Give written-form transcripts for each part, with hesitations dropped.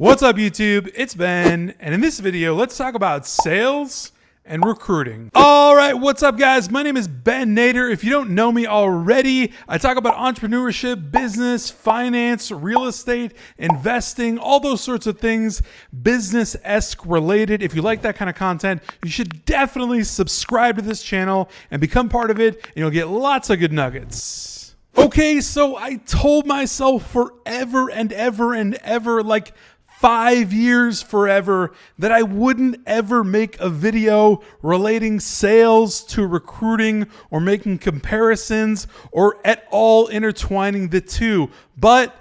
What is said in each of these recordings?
What's up, YouTube? It's Ben, and in this video, let's talk about sales and recruiting. All right, what's up, guys? My name is Ben Nader. If you don't know me already, I talk about entrepreneurship, business, finance, real estate, investing, all those sorts of things, business-esque related. If you like that kind of content, you should definitely subscribe to this channel and become part of it, and you'll get lots of good nuggets. Okay, so I told myself forever and ever, like 5 years forever, that I wouldn't ever make a video relating sales to recruiting or making comparisons or at all intertwining the two. But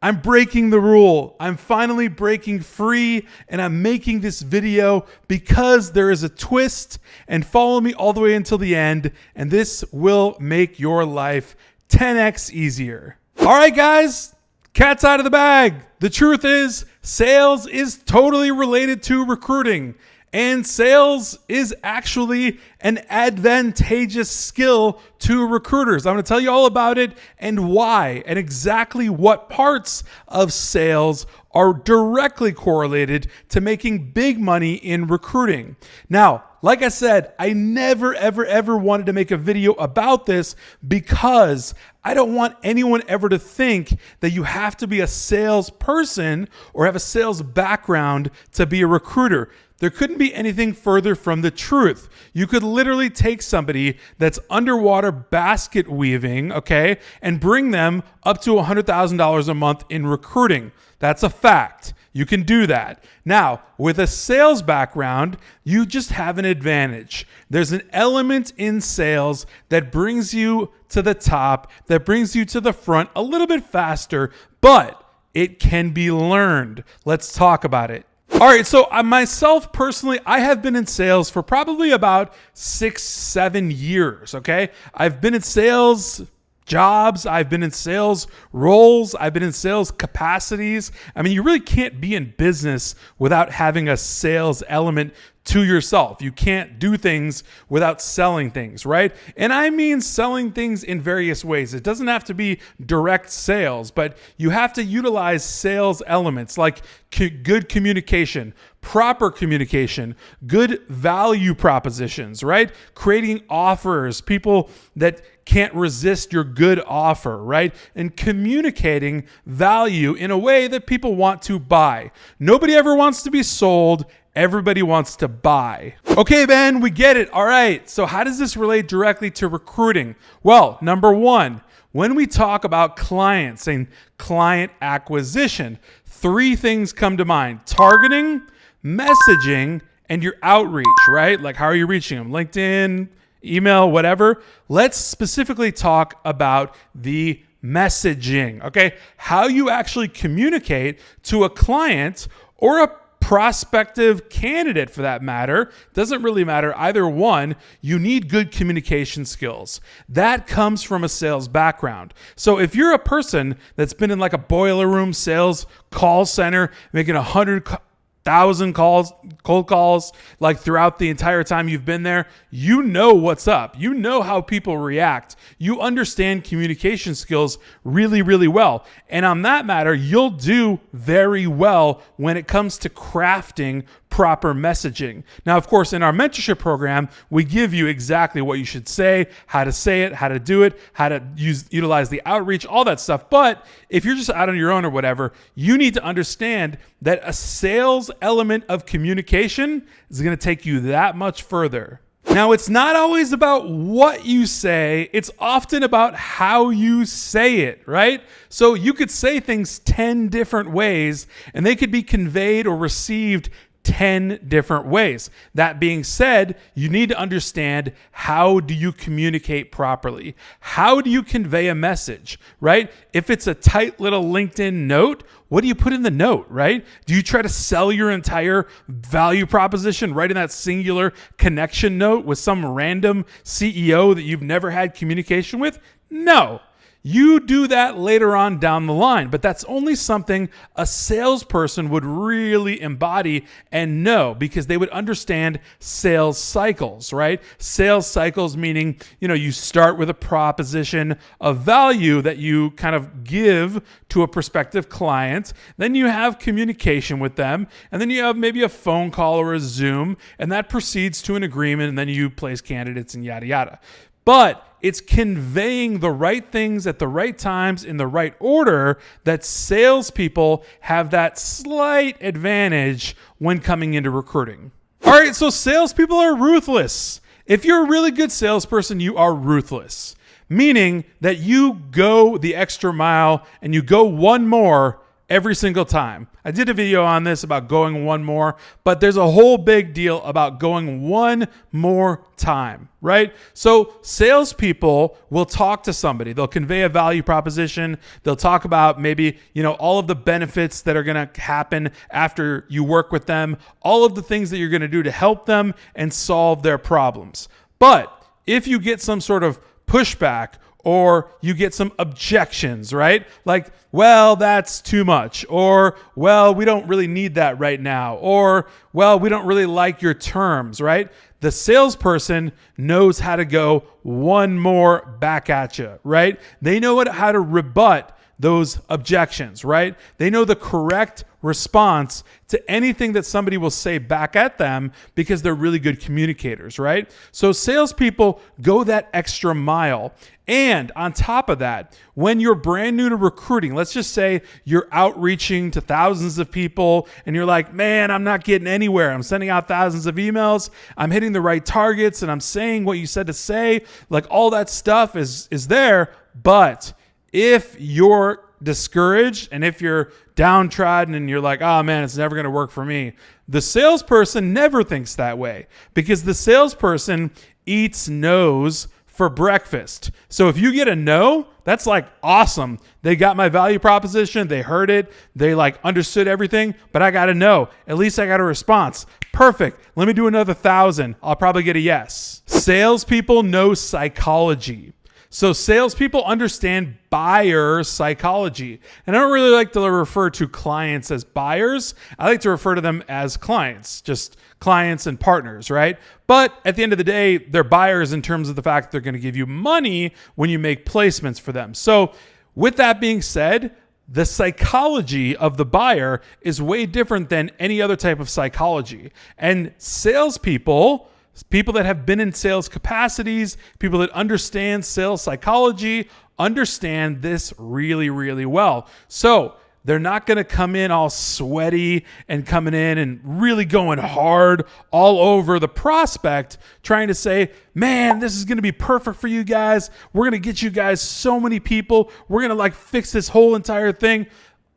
I'm breaking the rule. I'm finally breaking free, and I'm making this video because there is a twist, and follow me all the way until the end, and this will make your life 10x easier. All right, guys, cat's out of the bag. The truth is, sales is totally related to recruiting, and sales is actually an advantageous skill to recruiters. I'm going to tell you all about it and why, and exactly what parts of sales are directly correlated to making big money in recruiting. Now, like I said, I never, ever wanted to make a video about this because I don't want anyone ever to think that you have to be a salesperson or have a sales background to be a recruiter. There couldn't be anything further from the truth. You could literally take somebody that's underwater basket weaving, okay, and bring them up to $100,000 a month in recruiting. That's a fact. You can do that. Now, with a sales background, you just have an advantage. There's an element in sales that brings you to the top, that brings you to the front a little bit faster, but it can be learned. Let's talk about it. All right, so myself personally, I have been in sales for probably about 6-7 years, okay? I've been in sales jobs, I've been in sales roles, I've been in sales capacities. I mean, you really can't be in business without having a sales element to yourself. You can't do things without selling things, right? And I mean selling things in various ways. It doesn't have to be direct sales, but you have to utilize sales elements like good communication, proper communication, good value propositions, right? Creating offers, people that can't resist your good offer, right? And communicating value in a way that people want to buy. Nobody ever wants to be sold. Everybody wants to buy. Okay, Ben, we get it. All right. So how does this relate directly to recruiting? Well, number one, when we talk about clients and client acquisition, 3 things come to mind: targeting, messaging, and your outreach, right? Like, how are you reaching them? LinkedIn, email, whatever. Let's specifically talk about the messaging, okay? How you actually communicate to a client or a prospective candidate, for that matter. Doesn't really matter, either one. You need good communication skills. That comes from a sales background. So if you're a person that's been in like a boiler room sales call center, making 100,000 cold calls, like throughout the entire time you've been there, you know what's up. You know how people react. You understand communication skills really well. And on that matter, you'll do very well when it comes to crafting proper messaging. Now, of course, in our mentorship program, we give you exactly what you should say, how to do it, how to utilize the outreach, all that stuff. But if you're just out on your own or whatever, you need to understand that a sales element of communication is going to take you that much further. Now, it's not always about what you say. It's often about how you say it, right? So you could say things 10 different ways, and they could be conveyed or received 10 different ways. That being said, you need to understand, how do you communicate properly? How do you convey a message, right? If it's a tight little LinkedIn note, what do you put in the note, right? Do you try to sell your entire value proposition right in that singular connection note with some random CEO that you've never had communication with? No. You do that later on down the line, but that's only something a salesperson would really embody and know, because they would understand sales cycles, right? Sales cycles meaning, you start with a proposition of value that you kind of give to a prospective client. Then you have communication with them, and then you have maybe a phone call or a Zoom, and that proceeds to an agreement, and then you place candidates and yada, yada. But it's conveying the right things at the right times in the right order that salespeople have that slight advantage when coming into recruiting. All right, so salespeople are ruthless. If you're a really good salesperson, you are ruthless, meaning that you go the extra mile and you go one more every single time. I did a video on this about going one more, but there's a whole big deal about going one more time, right? So salespeople will talk to somebody. They'll convey a value proposition. They'll talk about maybe, all of the benefits that are going to happen after you work with them, all of the things that you're going to do to help them and solve their problems. But if you get some sort of pushback, or you get some objections, right? Like, well, that's too much. Or, well, we don't really need that right now. Or, well, we don't really like your terms, right? The salesperson knows how to go one more back at you, right? They know how to rebut those objections, right? They know the correct response to anything that somebody will say back at them because they're really good communicators, right? So salespeople go that extra mile. And on top of that, when you're brand new to recruiting, let's just say you're outreaching to thousands of people and you're like, man, I'm not getting anywhere. I'm sending out thousands of emails. I'm hitting the right targets and I'm saying what you said to say. Like all that stuff is there. But if you're discouraged and if you're downtrodden and you're like, oh man, it's never going to work for me, the salesperson never thinks that way, because the salesperson eats no's for breakfast. So if you get a no, that's like awesome. They got my value proposition. They heard it. They understood everything, but I got a no. At least I got a response. Perfect. Let me do another 1,000. I'll probably get a yes. Salespeople know psychology. So salespeople understand buyer psychology. And I don't really like to refer to clients as buyers. I like to refer to them as clients, just clients and partners, right? But at the end of the day, they're buyers in terms of the fact that they're going to give you money when you make placements for them. So with that being said, the psychology of the buyer is way different than any other type of psychology. And salespeople, people that have been in sales capacities, people that understand sales psychology, understand this really, really well. So they're not going to come in all sweaty and coming in and really going hard all over the prospect, trying to say, man, this is going to be perfect for you guys. We're going to get you guys so many people. We're going to fix this whole entire thing.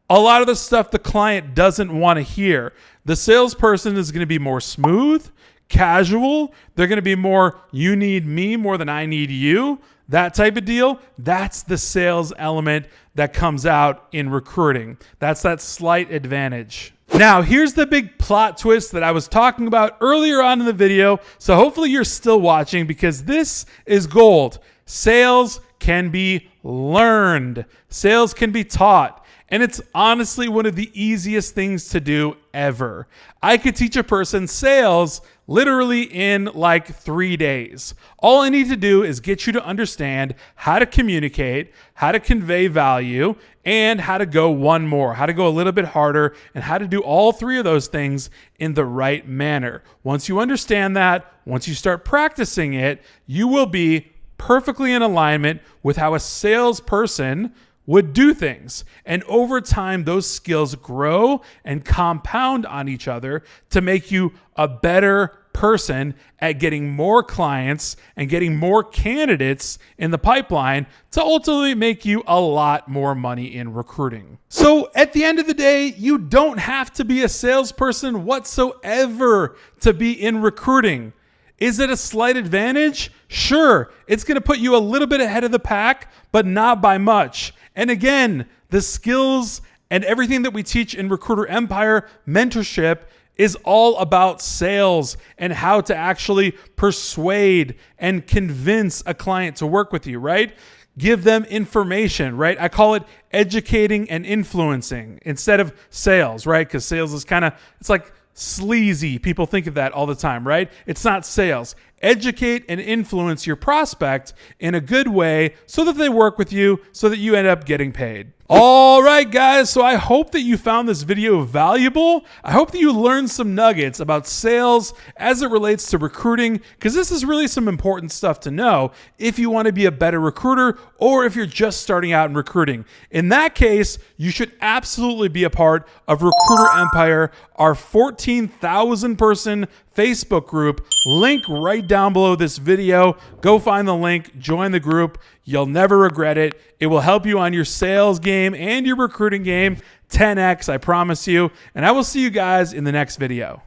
A lot of the stuff the client doesn't want to hear. The salesperson is going to be more smooth, casual. They're going to be more, you need me more than I need you. That type of deal. That's the sales element that comes out in recruiting. That's that slight advantage. Now, here's the big plot twist that I was talking about earlier on in the video. So hopefully you're still watching, because this is gold. Sales can be learned. Sales can be taught. And it's honestly one of the easiest things to do ever. I could teach a person sales literally in 3 days. All I need to do is get you to understand how to communicate, how to convey value, and how to go one more, how to go a little bit harder, and how to do all three of those things in the right manner. Once you understand that, once you start practicing it, you will be perfectly in alignment with how a salesperson would do things. And over time, those skills grow and compound on each other to make you a better person at getting more clients and getting more candidates in the pipeline to ultimately make you a lot more money in recruiting. So at the end of the day, you don't have to be a salesperson whatsoever to be in recruiting. Is it a slight advantage? Sure, it's going to put you a little bit ahead of the pack, but not by much. And again, the skills and everything that we teach in Recruiter Empire Mentorship is all about sales and how to actually persuade and convince a client to work with you, right? give them information, right? I call it educating and influencing instead of sales, right? Because sales is it's like sleazy. People think of that all the time, right? It's not sales. Educate and influence your prospect in a good way so that they work with you, so that you end up getting paid. All right, guys. So I hope that you found this video valuable. I hope that you learned some nuggets about sales as it relates to recruiting, because this is really some important stuff to know if you want to be a better recruiter or if you're just starting out in recruiting. In that case, you should absolutely be a part of Recruiter Empire, our 14,000 person Facebook group. Link right down below this video. Go find the link, join the group. You'll never regret it. It will help you on your sales game and your recruiting game 10x, I promise you. And I will see you guys in the next video.